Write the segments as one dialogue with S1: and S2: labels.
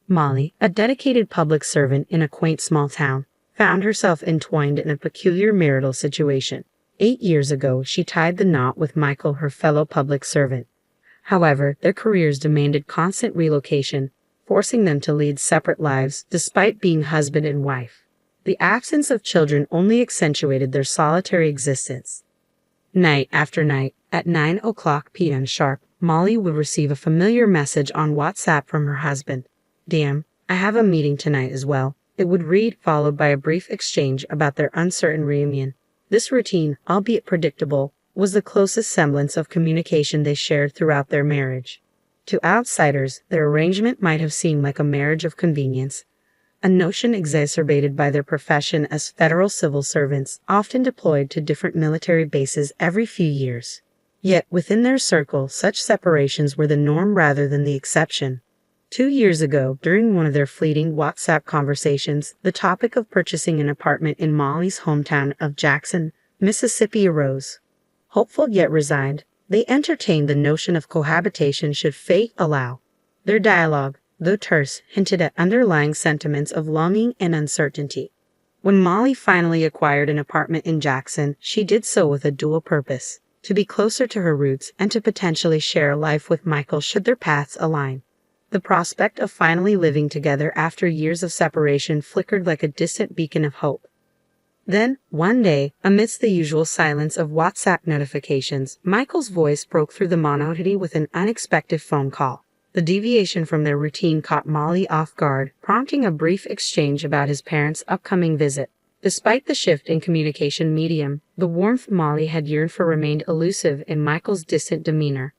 S1: Molly, a dedicated public servant in a quaint small town, found herself entwined in a peculiar marital situation. 8 years ago, she tied the knot with Michael, her fellow public servant. However, their careers demanded constant relocation, forcing them to lead separate lives despite being husband and wife. The absence of children only accentuated their solitary existence. Night after night, at 9 p.m. sharp, Molly would receive a familiar message on WhatsApp from her husband. "Damn, I have a meeting tonight as well," it would read, followed by a brief exchange about their uncertain reunion. This routine, albeit predictable, was the closest semblance of communication they shared throughout their marriage. To outsiders, their arrangement might have seemed like a marriage of convenience, a notion exacerbated by their profession as federal civil servants, often deployed to different military bases every few years. Yet, within their circle, such separations were the norm rather than the exception. 2 years ago, during one of their fleeting WhatsApp conversations, the topic of purchasing an apartment in Molly's hometown of Jackson, Mississippi arose. Hopeful yet resigned, they entertained the notion of cohabitation should fate allow. Their dialogue, though terse, hinted at underlying sentiments of longing and uncertainty. When Molly finally acquired an apartment in Jackson, she did so with a dual purpose: to be closer to her roots and to potentially share a life with Michael should their paths align. The prospect of finally living together after years of separation flickered like a distant beacon of hope. Then, one day, amidst the usual silence of WhatsApp notifications, Michael's voice broke through the monotony with an unexpected phone call. The deviation from their routine caught Molly off guard, prompting a brief exchange about his parents' upcoming visit. Despite the shift in communication medium, the warmth Molly had yearned for remained elusive in Michael's distant demeanor.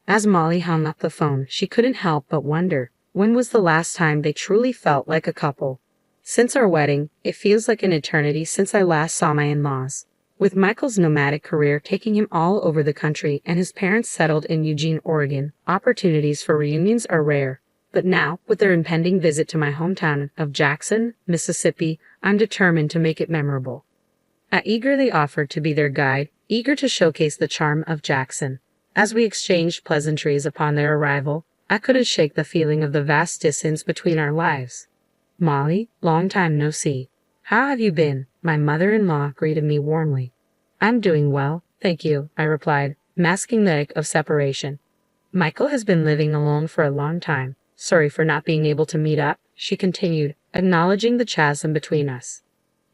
S1: As Molly hung up the phone, she couldn't help but wonder, when was the last time they truly felt like a couple? "Since our wedding, it feels like an eternity since I last saw my in-laws." With Michael's nomadic career taking him all over the country and his parents settled in Eugene, Oregon, opportunities for reunions are rare. But now, with their impending visit to my hometown of Jackson, Mississippi, I'm determined to make it memorable. I eagerly offered to be their guide, eager to showcase the charm of Jackson. As we exchanged pleasantries upon their arrival, I couldn't shake the feeling of the vast distance between our lives. "Molly, long time no see. How have you been?" my mother-in-law greeted me warmly. "I'm doing well, thank you," I replied, masking the ache of separation. "Michael has been living alone for a long time. Sorry for not being able to meet up," she continued, acknowledging the chasm between us.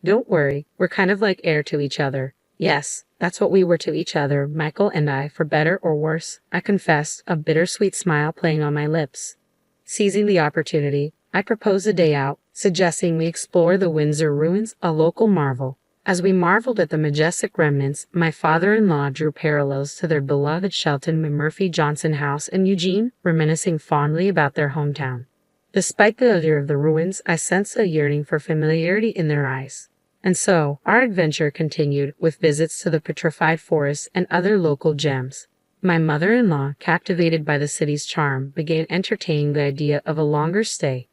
S1: "Don't worry, we're kind of like air to each other." "Yes, that's what we were to each other, Michael and I, for better or worse," I confessed, a bittersweet smile playing on my lips. Seizing the opportunity, I proposed a day out, suggesting we explore the Windsor ruins, a local marvel. As we marveled at the majestic remnants, my father-in-law drew parallels to their beloved Shelton Murphy Johnson house in Eugene, reminiscing fondly about their hometown. Despite the allure of the ruins, I sensed a yearning for familiarity in their eyes. And so, our adventure continued, with visits to the petrified forests and other local gems. My mother-in-law, captivated by the city's charm, began entertaining the idea of a longer stay.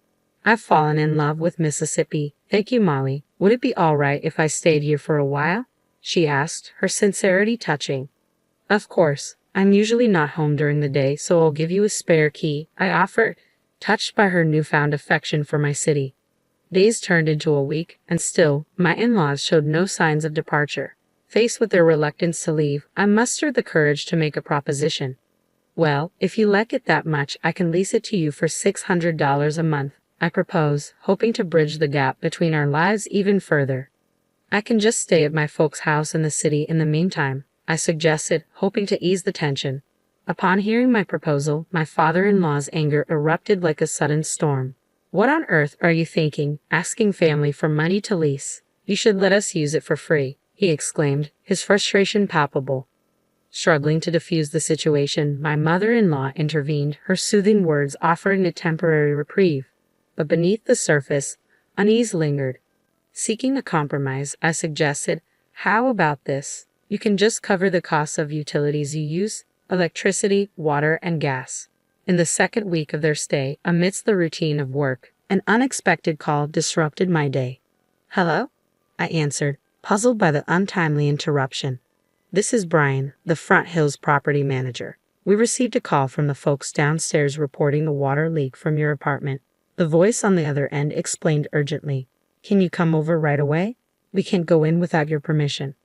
S1: "I've fallen in love with Mississippi. Thank you, Molly. Would it be all right if I stayed here for a while?" she asked, her sincerity touching. "Of course. I'm usually not home during the day, so I'll give you a spare key," I offered, touched by her newfound affection for my city. Days turned into a week, and still, my in-laws showed no signs of departure. Faced with their reluctance to leave, I mustered the courage to make a proposition. "Well, if you like it that much, I can lease it to you for $600 a month," I proposed, hoping to bridge the gap between our lives even further. "I can just stay at my folks' house in the city in the meantime," I suggested, hoping to ease the tension. Upon hearing my proposal, my father-in-law's anger erupted like a sudden storm. "What on earth are you thinking, asking family for money to lease? You should let us use it for free," he exclaimed, his frustration palpable. Struggling to defuse the situation, my mother-in-law intervened, her soothing words offering a temporary reprieve. But beneath the surface, unease lingered. Seeking a compromise, I suggested, "How about this? You can just cover the costs of utilities you use, electricity, water, and gas." In the second week of their stay, amidst the routine of work, an unexpected call disrupted my day. "Hello?" I answered, puzzled by the untimely interruption. "This is Brian, the Front Hills property manager. We received a call from the folks downstairs reporting the water leak from your apartment." The voice on the other end explained urgently, "Can you come over right away? We can't go in without your permission."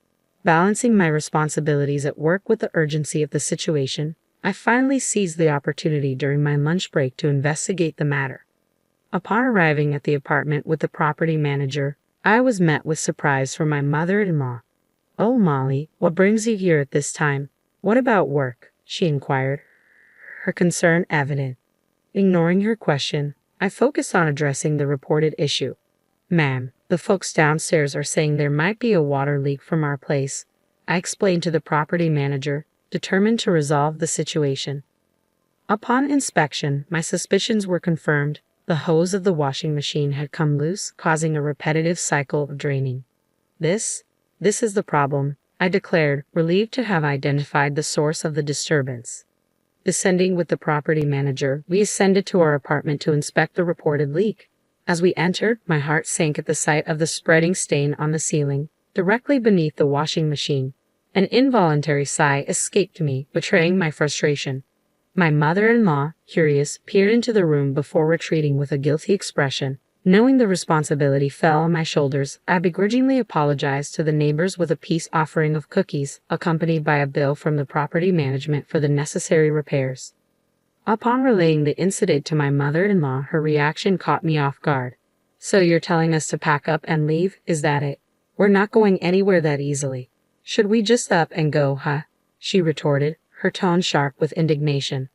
S1: Balancing my responsibilities at work with the urgency of the situation, I finally seized the opportunity during my lunch break to investigate the matter. Upon arriving at the apartment with the property manager, I was met with surprise from my mother-in-law. "Oh, Molly, what brings you here at this time? What about work?" she inquired, her concern evident. Ignoring her question, I focused on addressing the reported issue. "Ma'am, the folks downstairs are saying there might be a water leak from our place," I explained to the property manager, determined to resolve the situation. Upon inspection, my suspicions were confirmed. The hose of the washing machine had come loose, causing a repetitive cycle of draining. This is the problem," I declared, relieved to have identified the source of the disturbance. Descending with the property manager, we ascended to our apartment to inspect the reported leak. As we entered, my heart sank at the sight of the spreading stain on the ceiling, directly beneath the washing machine. An involuntary sigh escaped me, betraying my frustration. My mother-in-law, curious, peered into the room before retreating with a guilty expression. Knowing the responsibility fell on my shoulders, I begrudgingly apologized to the neighbors with a peace offering of cookies, accompanied by a bill from the property management for the necessary repairs. Upon relaying the incident to my mother-in-law, her reaction caught me off guard. "So you're telling us to pack up and leave, is that it? We're not going anywhere that easily. Should we just up and go, huh?" she retorted, her tone sharp with indignation.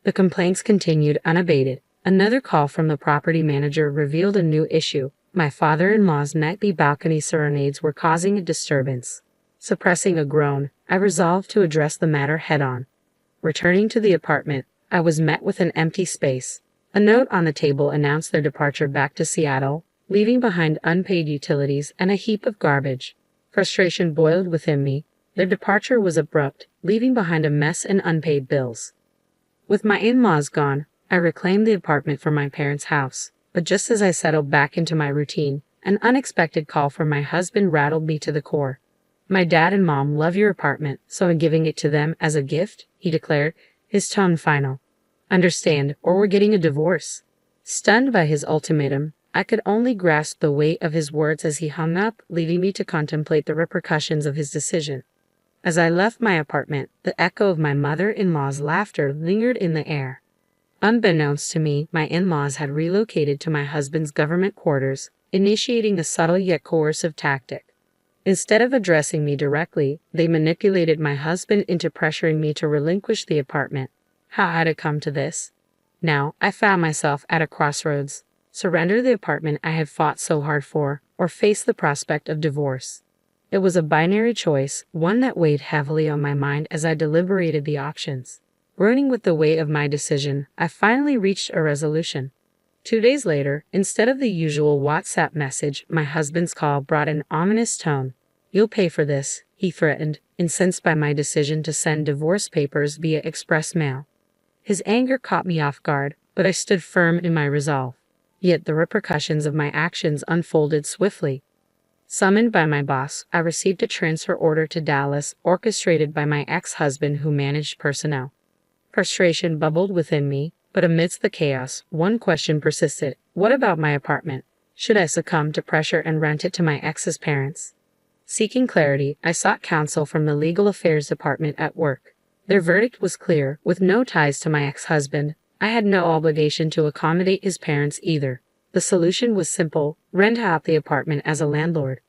S1: The complaints continued unabated. Another call from the property manager revealed a new issue. My father-in-law's nightly balcony serenades were causing a disturbance. Suppressing a groan, I resolved to address the matter head-on. Returning to the apartment, I was met with an empty space. A note on the table announced their departure back to Seattle, leaving behind unpaid utilities and a heap of garbage. Frustration boiled within me. Their departure was abrupt, leaving behind a mess and unpaid bills. With my in-laws gone, I reclaimed the apartment from my parents' house, but just as I settled back into my routine, an unexpected call from my husband rattled me to the core. "My dad and mom love your apartment, so I'm giving it to them as a gift," he declared, his tone final. "Understand, or we're getting a divorce." Stunned by his ultimatum, I could only grasp the weight of his words as he hung up, leaving me to contemplate the repercussions of his decision. As I left my apartment, the echo of my mother-in-law's laughter lingered in the air. Unbeknownst to me, my in-laws had relocated to my husband's government quarters, initiating a subtle yet coercive tactic. Instead of addressing me directly, they manipulated my husband into pressuring me to relinquish the apartment. How had it come to this? Now, I found myself at a crossroads. Surrender the apartment I had fought so hard for, or face the prospect of divorce. It was a binary choice, one that weighed heavily on my mind as I deliberated the options. Groaning with the weight of my decision, I finally reached a resolution. 2 days later, instead of the usual WhatsApp message, my husband's call brought an ominous tone. "You'll pay for this," he threatened, incensed by my decision to send divorce papers via express mail. His anger caught me off guard, but I stood firm in my resolve. Yet the repercussions of my actions unfolded swiftly. Summoned by my boss, I received a transfer order to Dallas, orchestrated by my ex-husband who managed personnel. Frustration bubbled within me, but amidst the chaos, one question persisted. What about my apartment? Should I succumb to pressure and rent it to my ex's parents? Seeking clarity, I sought counsel from the legal affairs department at work. Their verdict was clear. With no ties to my ex-husband, I had no obligation to accommodate his parents either. The solution was simple: rent out the apartment as a landlord.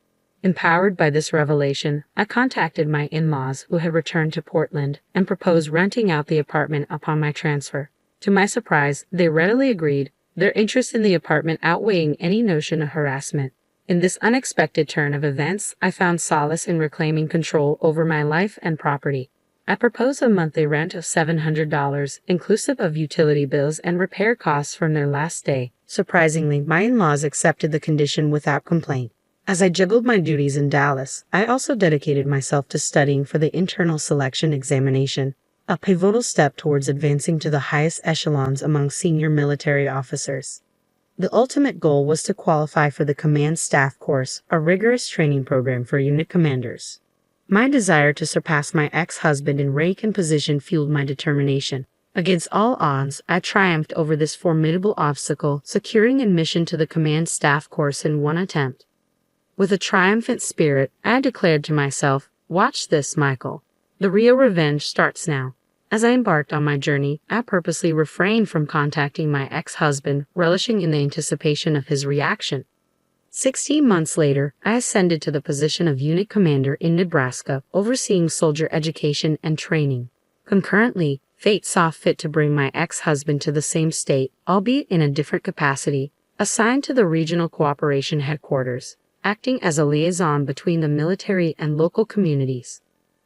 S1: Empowered by this revelation, I contacted my in-laws who had returned to Portland and proposed renting out the apartment upon my transfer. To my surprise, they readily agreed, their interest in the apartment outweighing any notion of harassment. In this unexpected turn of events, I found solace in reclaiming control over my life and property. I proposed a monthly rent of $700, inclusive of utility bills and repair costs from their last stay. Surprisingly, my in-laws accepted the condition without complaint. As I juggled my duties in Dallas, I also dedicated myself to studying for the internal selection examination, a pivotal step towards advancing to the highest echelons among senior military officers. The ultimate goal was to qualify for the Command Staff Course, a rigorous training program for unit commanders. My desire to surpass my ex-husband in rank and position fueled my determination. Against all odds, I triumphed over this formidable obstacle, securing admission to the command staff course in one attempt. With a triumphant spirit, I declared to myself, "Watch this, Michael. The real revenge starts now." As I embarked on my journey, I purposely refrained from contacting my ex-husband, relishing in the anticipation of his reaction. 16 months later, I ascended to the position of unit commander in Nebraska, overseeing soldier education and training. Concurrently, fate saw fit to bring my ex-husband to the same state, albeit in a different capacity, assigned to the Regional Cooperation Headquarters, acting as a liaison between the military and local communities.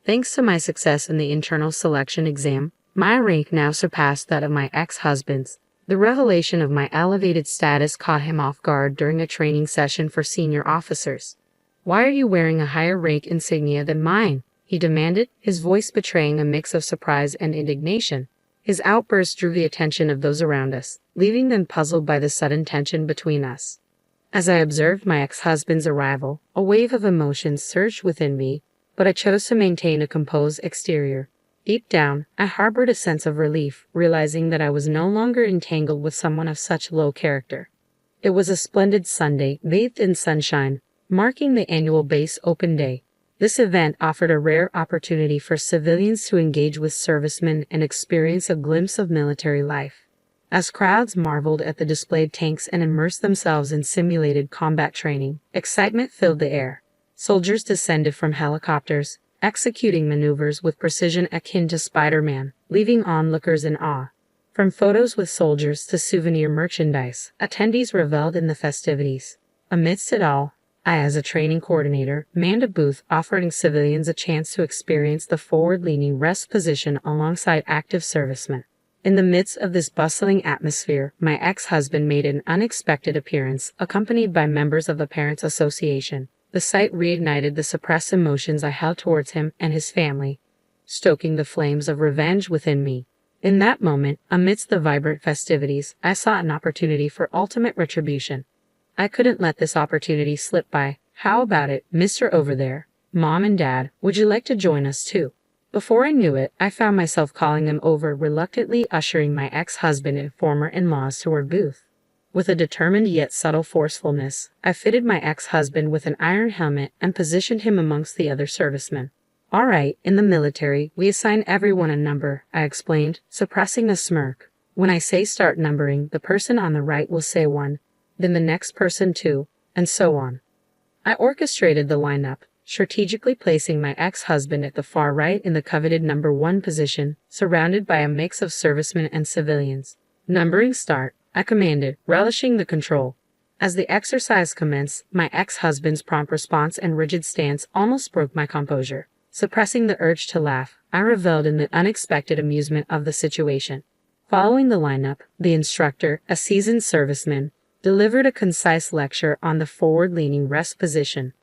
S1: Thanks to my success in the internal selection exam, my rank now surpassed that of my ex-husband's. The revelation of my elevated status caught him off guard during a training session for senior officers. "Why are you wearing a higher rank insignia than mine?" he demanded, his voice betraying a mix of surprise and indignation. His outburst drew the attention of those around us, leaving them puzzled by the sudden tension between us. As I observed my ex-husband's arrival, a wave of emotions surged within me, but I chose to maintain a composed exterior. Deep down, I harbored a sense of relief, realizing that I was no longer entangled with someone of such low character. It was a splendid Sunday, bathed in sunshine, marking the annual Base Open Day. This event offered a rare opportunity for civilians to engage with servicemen and experience a glimpse of military life. As crowds marveled at the displayed tanks and immersed themselves in simulated combat training, excitement filled the air. Soldiers descended from helicopters, executing maneuvers with precision akin to Spider-Man, leaving onlookers in awe. From photos with soldiers to souvenir merchandise, attendees reveled in the festivities. Amidst it all, I, as a training coordinator, manned a booth offering civilians a chance to experience the forward-leaning rest position alongside active servicemen. In the midst of this bustling atmosphere, my ex-husband made an unexpected appearance, accompanied by members of the Parents Association. The sight reignited the suppressed emotions I held towards him and his family, stoking the flames of revenge within me. In that moment, amidst the vibrant festivities, I saw an opportunity for ultimate retribution. I couldn't let this opportunity slip by. "How about it, Mr. Over there? Mom and Dad, would you like to join us too?" Before I knew it, I found myself calling them over, reluctantly ushering my ex-husband and former in-laws to our booth. With a determined yet subtle forcefulness, I fitted my ex-husband with an iron helmet and positioned him amongst the other servicemen. "All right, in the military, we assign everyone a number," I explained, suppressing a smirk. "When I say start numbering, the person on the right will say 1, then the next person 2, and so on." I orchestrated the lineup, strategically placing my ex-husband at the far right in the coveted number 1 position, surrounded by a mix of servicemen and civilians. "Numbering start," I commanded, relishing the control. As the exercise commenced, my ex-husband's prompt response and rigid stance almost broke my composure. Suppressing the urge to laugh, I reveled in the unexpected amusement of the situation. Following the lineup, the instructor, a seasoned serviceman, delivered a concise lecture on the forward-leaning rest position.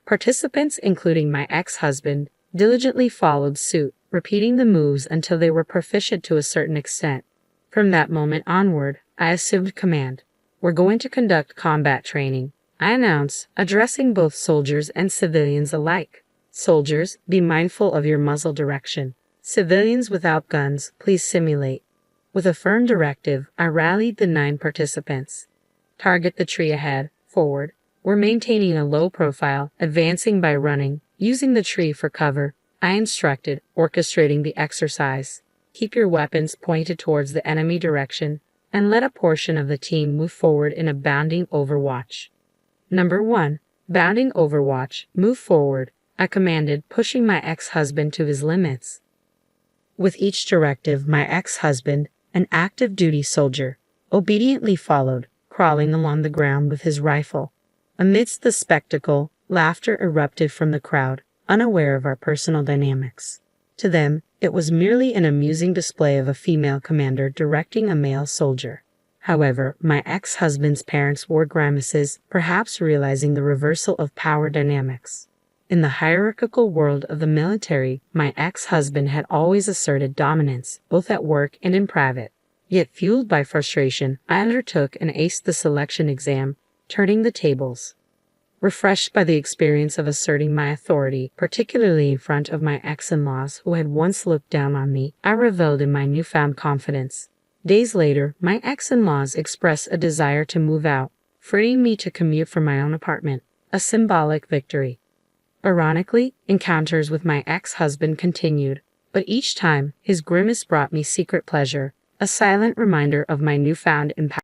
S1: Participants, including my ex-husband, diligently followed suit, repeating the moves until they were proficient to a certain extent. From that moment onward, I assumed command. "We're going to conduct combat training," I announced, addressing both soldiers and civilians alike. "Soldiers, be mindful of your muzzle direction. Civilians without guns, please simulate." With a firm directive, I rallied the 9 participants. "Target the tree ahead, forward." We're maintaining a low profile, advancing by running, using the tree for cover, I instructed, orchestrating the exercise. "Keep your weapons pointed towards the enemy direction, and let a portion of the team move forward in a bounding overwatch." Number 1. Bounding overwatch, move forward, I commanded, pushing my ex-husband to his limits. With each directive, my ex-husband, an active duty soldier, obediently followed, crawling along the ground with his rifle. Amidst the spectacle, laughter erupted from the crowd, unaware of our personal dynamics. To them, it was merely an amusing display of a female commander directing a male soldier. However, my ex-husband's parents wore grimaces, perhaps realizing the reversal of power dynamics. In the hierarchical world of the military, my ex-husband had always asserted dominance, both at work and in private. Yet, fueled by frustration, I undertook and aced the selection exam, turning the tables. Refreshed by the experience of asserting my authority, particularly in front of my ex-in-laws who had once looked down on me, I reveled in my newfound confidence. Days later, my ex-in-laws expressed a desire to move out, freeing me to commute from my own apartment, a symbolic victory. Ironically, encounters with my ex-husband continued, but each time his grimace brought me secret pleasure, a silent reminder of my newfound impact.